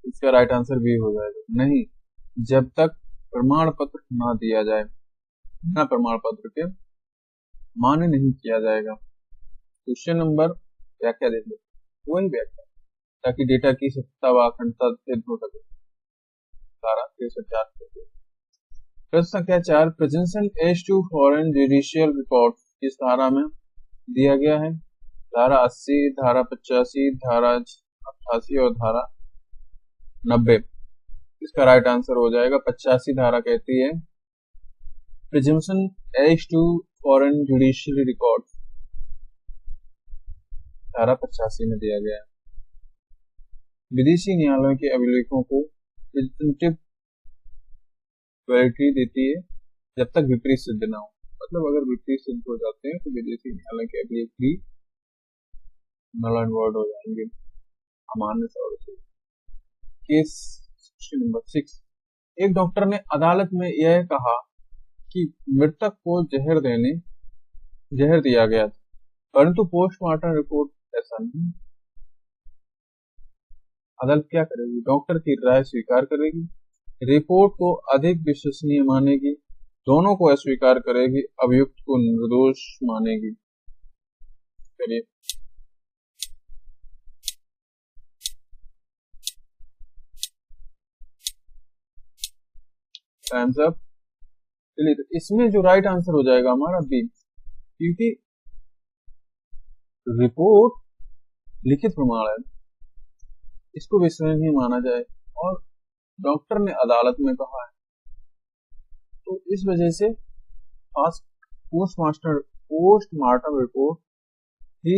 इसका राइट आंसर भी हो जाएगा। नहीं, जब तक प्रमाण पत्र ना दिया जाए, बिना प्रमाण पत्र के मान्य नहीं किया जाएगा। क्वेश्चन नंबर व्याख्या देख लो, वही व्याख्या ताकि डेटा की सत्यता व अखंडता सिद्ध हो सके। धारा 304। प्रश्न संख्या 4, presumption as to foreign judicial record किस धारा में दिया गया है? धारा 80, धारा 85, धारा 88 और धारा 90। इसका राइट आंसर हो जाएगा 85 धारा कहती है presumption as to foreign judicial record, धारा 85 में दिया गया है। विदेशी न्यायालयों के अभिलेखों को प्रिजम्पटिव वैलिडिटी देती है जब तक विपरीत सिद्ध ना हो। मतलब अगर विपरीत सिद्ध हो जाते हैं तो विदेशी न्यायालय के अभिलेख भी नल एंड वॉइड हो जाएंगे, अमान्य से। केस नंबर 6, एक डॉक्टर ने अदालत में यह कहा कि मृतक को जहर दिया गया था परंतु पोस्टमार्टम रिपोर्ट ऐसा नहीं। अदालत क्या करेगी? डॉक्टर की राय स्वीकार करेगी, रिपोर्ट को अधिक विश्वसनीय मानेगी, दोनों को अस्वीकार करेगी, अभियुक्त को निर्दोष मानेगी। चलिए टाइम्स अप। चलिए, तो इसमें जो राइट आंसर हो जाएगा हमारा बी, क्योंकि रिपोर्ट लिखित प्रमाण है, इसको विश्वसनीय माना जाए और डॉक्टर ने अदालत में कहा है, तो इस वजह से फास्ट पोस्टमार्टम रिपोर्ट ही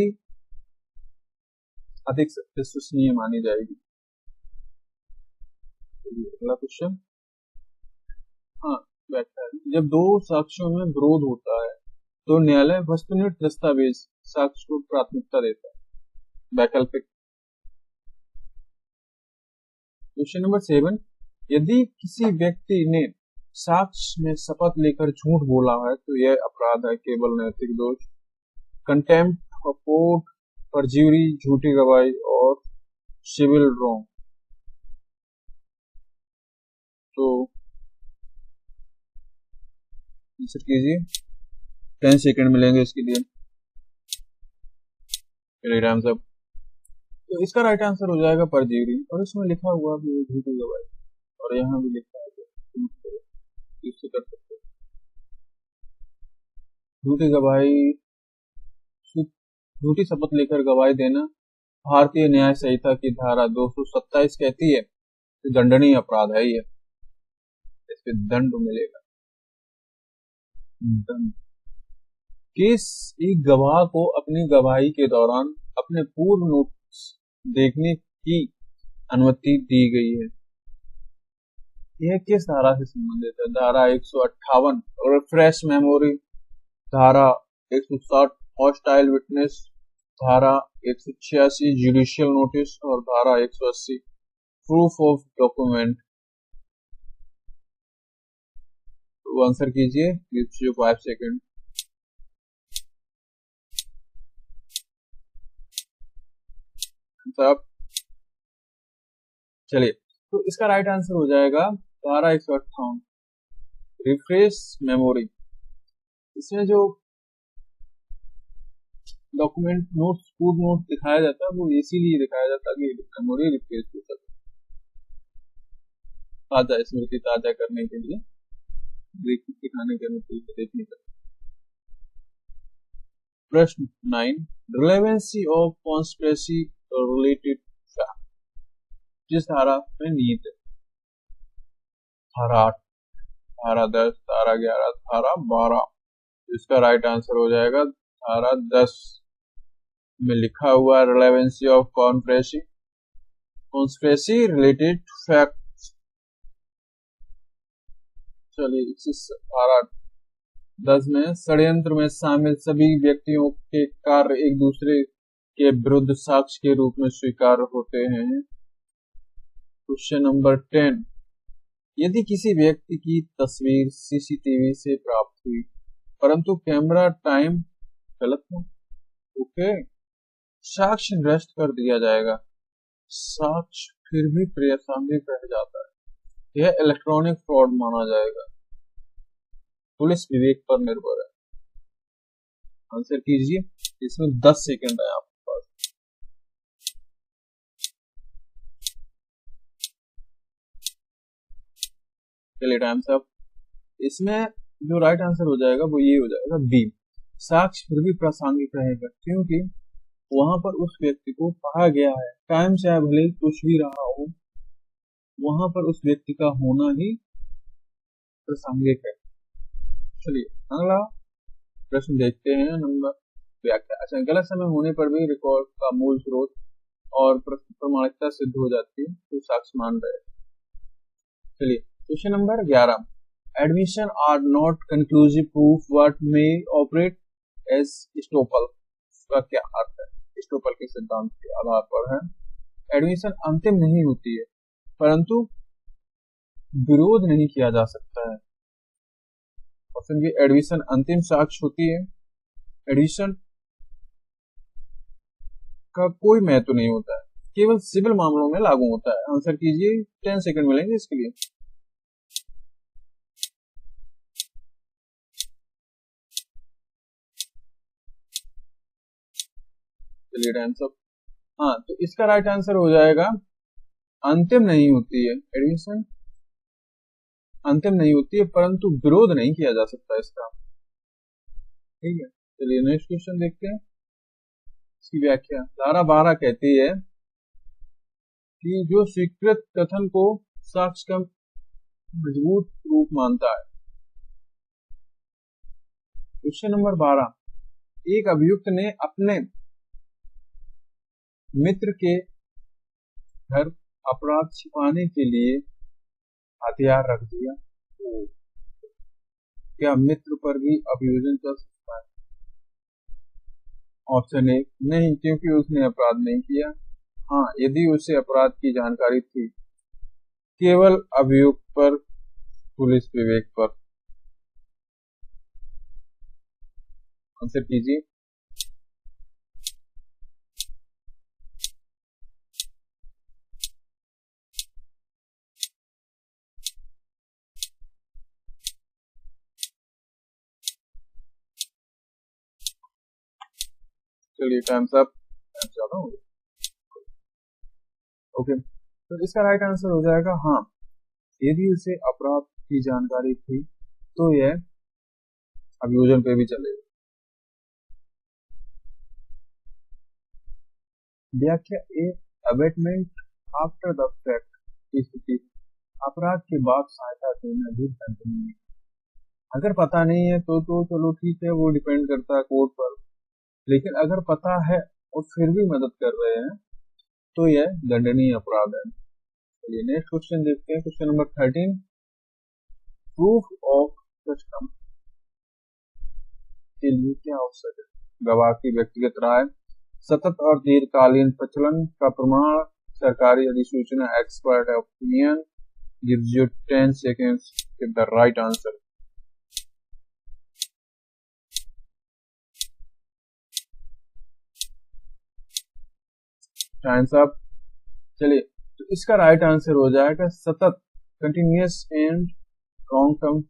अधिक विश्वसनीय मानी जाएगी। अगला क्वेश्चन, हाँ व्याख्या, जब दो साक्ष्यों में विरोध होता है तो न्यायालय वस्तुनिष्ठ दस्तावेज साक्ष्य को प्राथमिकता देता है। वैकल्पिक। क्वेश्चन नंबर 7, यदि किसी व्यक्ति ने साक्ष्य में शपथ लेकर झूठ बोला है तो यह अपराध है। केवल नैतिक दोष, कंटेम्प्ट ऑफ कोर्ट, परज्यूरी, झूठी गवाही और सिविल रॉन्ग। तो आंसर कीजिए, 10 सेकंड मिलेंगे इसके लिए। राम साहब, तो इसका राइट आंसर हो जाएगा परज्यूरी, और इसमें लिखा हुआ भी झूठी गवाही, और यहाँ भी लिखा है इससे कर सकते। झूठी गवाही, झूठी शपथ लेकर गवाही देना भारतीय न्याय संहिता की धारा 227 कहती है कि दंडनीय अपराध है ये, इस पे दंड मिलेगा। केस एक गवाह को अपनी गवाही के दौरान अपने पूर्व नोट्स देखने की अनुमति दी गई है। यह किस धारा से संबंधित है? धारा 158 रिफ्रेश मेमोरी, धारा 160 हॉस्टाइल विटनेस, धारा 186 जुडिशियल नोटिस और धारा 180 प्रूफ ऑफ डॉक्यूमेंट। तो आंसर कीजिए, 5 सेकंड। साहब चलिए, तो इसका राइट आंसर हो जाएगा धारा 158 रिफ्रेश मेमोरी। इसमें जो डॉक्यूमेंट नोट्स, पूर्व नोट दिखाया जाता है वो इसीलिए दिखाया जाता है कि मेमोरी रिफ्रेश हो सके, ताजा स्मृति ताजा करने के लिए, दिखाने के अनुकूल देखने का। प्रश्न 9, relevancy of conspiracy related fact किस धारा में निहित है? धारा 8, धारा 10, धारा 11, धारा 12। इसका राइट आंसर हो जाएगा धारा 10 में लिखा हुआ relevancy of conspiracy related fact. चलिए, इस धारा 10 में षड्यंत्र में शामिल सभी व्यक्तियों के कार्य एक दूसरे के विरुद्ध साक्ष्य के रूप में स्वीकार्य होते हैं। क्वेश्चन नंबर 10, यदि किसी व्यक्ति की तस्वीर सीसीटीवी से प्राप्त हुई परंतु कैमरा टाइम गलत हो, ओके, साक्ष्य नष्ट कर दिया जाएगा, साक्ष्य फिर भी प्रासंगिक रह जाता है, यह इलेक्ट्रॉनिक फ्रॉड माना जाएगा। पुलिस विवेक पर निर्भर है। आंसर कीजिए, इसमें 10 सेकंड है आपके पास। चलिए टाइम साहब, इसमें जो राइट आंसर हो जाएगा वो ये हो जाएगा बी, साक्ष्य फिर भी प्रासंगिक रहेगा, क्योंकि वहां पर उस व्यक्ति को कहा गया है, टाइम चाहे भले कुछ भी रहा हो, वहां पर उस व्यक्ति का होना ही प्रासंगिक है। चलिए अगला प्रश्न देखते हैं। नंबर व्याख्या, अच्छा, गलत समय होने पर भी रिकॉर्ड का मूल स्रोत और प्रमाणिकता सिद्ध हो जाती है तो साक्ष्य मान रहे। चलिए question number 11, admission are not conclusive proof what may operate as estoppel. इसका क्या अर्थ है? एस्टोपल के सिद्धांत के आधार पर है, एडमिशन अंतिम नहीं होती है परंतु विरोध नहीं किया जा सकता है। ऑप्शन बी, एडमिशन अंतिम साक्ष्य होती है, एडमिशन का कोई महत्व नहीं होता है, केवल सिविल मामलों में लागू होता है। आंसर कीजिए, 10 सेकंड मिलेंगे इसके लिए। चलिए टाइम सब, हाँ, तो इसका राइट आंसर हो जाएगा अंतिम नहीं होती है, एडमिशन अंतिम नहीं होती है, परंतु विरोध नहीं किया जा सकता इसका। ठीक है, चलिए नेक्स्ट क्वेश्चन देखते हैं, इसकी व्याख्या। धारा 12 कहती है कि जो स्वीकृत कथन को साक्ष्य का मजबूत रूप मानता है। क्वेश्चन नंबर 12, एक अभियुक्त ने अपने मित्र के घर अपराध छिपाने के लिए हथियार रख दिया, तो क्या मित्र पर भी अभियोजन चल सकता है? ऑप्शन ए, नहीं, क्योंकि उसने अपराध नहीं किया। हाँ, यदि उसे अपराध की जानकारी थी, केवल अभियुक्त पर पुलिस विवेक पर। आंसर कीजिए। चलिए टाइम्स अप, ज्यादा हो गया। ओके, तो इसका राइट आंसर हो जाएगा हाँ, यदि उसे अपराध की जानकारी थी तो यह अभियोजन पे भी चलेगा। व्याख्या ए, अबेटमेंट आफ्टर द फैक्ट की स्थिति, अपराध के बाद सहायता देना भी दंडनीय है। अगर पता नहीं है तो चलो ठीक है, वो डिपेंड करता है कोर्ट पर, लेकिन अगर पता है और फिर भी मदद कर रहे हैं तो यह दंडनीय अपराध है। चलिए नेक्स्ट क्वेश्चन देखते हैं, question number 13, proof of custom के लिए क्या आवश्यक है? गवाह की व्यक्तिगत राय, सतत और दीर्घकालीन प्रचलन का प्रमाण, सरकारी अधिसूचना, expert opinion. Gives you 10 seconds to give the right answer. Times up. चलिए, तो इसका राइट आंसर हो जाएगा सतत, कंटिन्यूअस एंड लॉन्ग टर्म,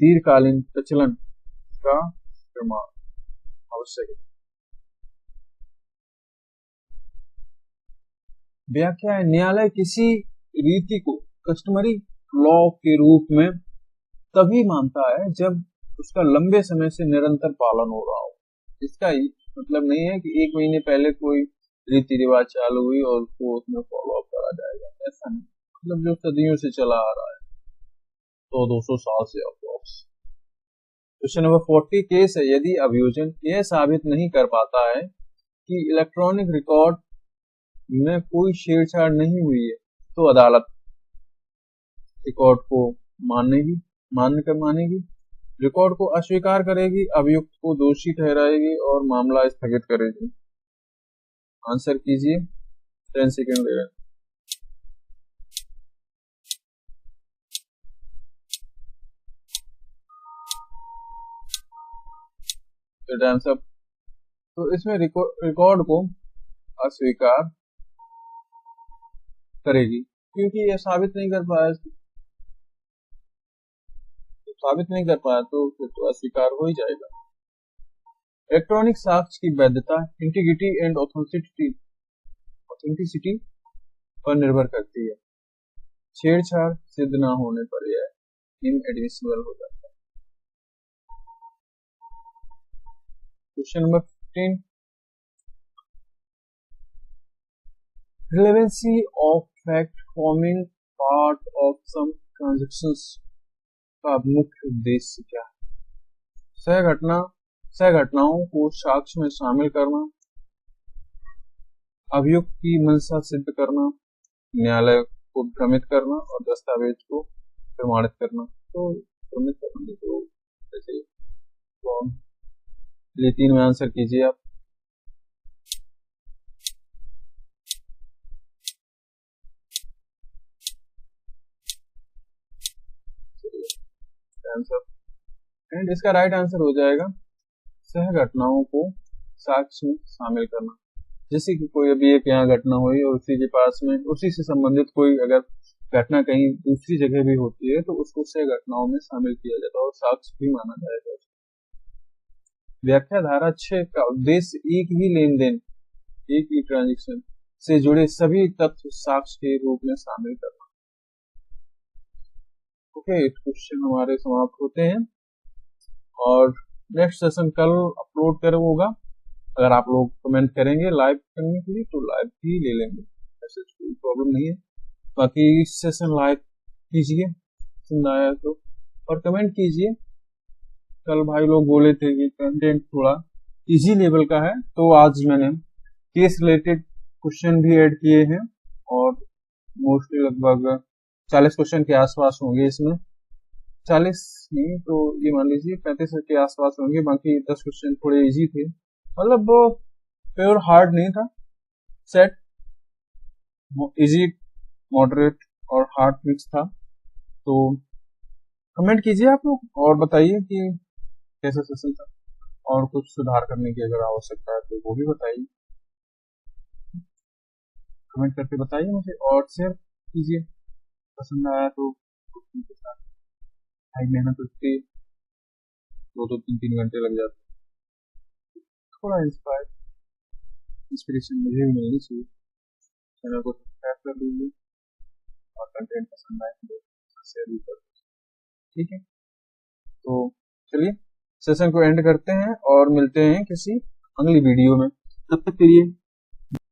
दीर्घकालीन प्रचलन का प्रमाण आवश्यक है। व्याख्या है, न्यायालय किसी रीति को कस्टमरी लॉ के रूप में तभी मानता है जब उसका लंबे समय से निरंतर पालन हो रहा हो। इसका मतलब नहीं है कि 1 महीने पहले कोई रीति रिवाज चालू हुई और उसको उसमें फॉलो अप करा जाएगा, ऐसा नहीं। मतलब जो सदियों से चला आ रहा है, तो 200 साल से अप्रोक्स। क्वेश्चन नंबर 40, केस है, यदि अभियोजन यह साबित नहीं कर पाता है कि इलेक्ट्रॉनिक रिकॉर्ड में कोई छेड़छाड़ नहीं हुई है, तो अदालत रिकॉर्ड को मानेगी, रिकॉर्ड को अस्वीकार करेगी, अभियुक्त को दोषी ठहराएगी और मामला स्थगित करेगी। आंसर कीजिए, 10 सेकेंड दे रहे हैं। तो इसमें रिकॉर्ड को अस्वीकार करेगी, क्योंकि यह साबित नहीं कर पाया तो अस्वीकार हो ही जाएगा। इलेक्ट्रॉनिक साक्ष्य की वैधता इंटीग्रिटी एंड ऑथेंटिसिटी पर निर्भर करती है। छेड़छाड़ सिद्ध न होने पर यह इनएडमिसिबल हो जाता है। Question number 15, relevancy of fact forming part of some transactions का मुख्य उद्देश्य क्या है? सह घटनाओं को साक्ष्य में शामिल करना, अभियुक्त की मंशा सिद्ध करना, न्यायालय को भ्रमित करना और दस्तावेज को प्रमाणित करना। तो भ्रमित करना तो ऐसे ये 3 में आंसर कीजिए आप। आंसर, एंड इसका राइट आंसर हो जाएगा सह घटनाओं को साक्ष्य में शामिल करना। जैसे कि कोई अभी एक यहाँ घटना हुई और उसी के पास में उसी से संबंधित कोई अगर घटना कहीं दूसरी जगह भी होती है तो उसको सह घटनाओं में शामिल किया जाता है और साक्ष्य भी माना जाएगा। व्याख्या, धारा 6 का उद्देश्य एक ही लेन देन, एक ही ट्रांजेक्शन से जुड़े सभी तथ्य साक्ष्य के रूप में शामिल करना। ओके, क्वेश्चन हमारे समाप्त होते हैं और नेक्स्ट सेशन कल अपलोड कर होगा। अगर आप लोग कमेंट करेंगे लाइव करने के लिए तो लाइव भी ले लेंगे, ऐसे कोई प्रॉब्लम नहीं है। बाकी सेशन लाइव कीजिए पसंद आया तो, और कमेंट कीजिए। कल भाई लोग बोले थे कि कंटेंट थोड़ा इजी लेवल का है, तो आज मैंने केस रिलेटेड क्वेश्चन भी ऐड किए हैं और मोस्टली लगभग 40 क्वेश्चन के आसपास होंगे इसमें। 40 नहीं तो ये मान लीजिए 35 के आसपास होंगे, बाकी 10 क्वेश्चन थोड़े इजी थे, मतलब प्योर हार्ड नहीं था। सेट इजी, मॉडरेट और हार्ड मिक्स था। तो कमेंट कीजिए आप लोग और बताइए कि कैसा सेशन था, और कुछ सुधार करने की अगर आवश्यकता है तो वो भी बताइए, कमेंट करके बताइए मुझे और शेयर कीजिए। पसंद आया तो उनके साथ भाई मेहनत उठती 2-3 घंटे लग जाते, थोड़ा इंस्पिरेशन मुझे भी मिलनी चाहिए। चैनल को सब्सक्राइब कर लीजिए और कंटेंट पसंद आए तो शेयर भी कर, ठीक है। तो चलिए सेशन को एंड करते हैं और मिलते हैं किसी अगली वीडियो में, तब तक के लिए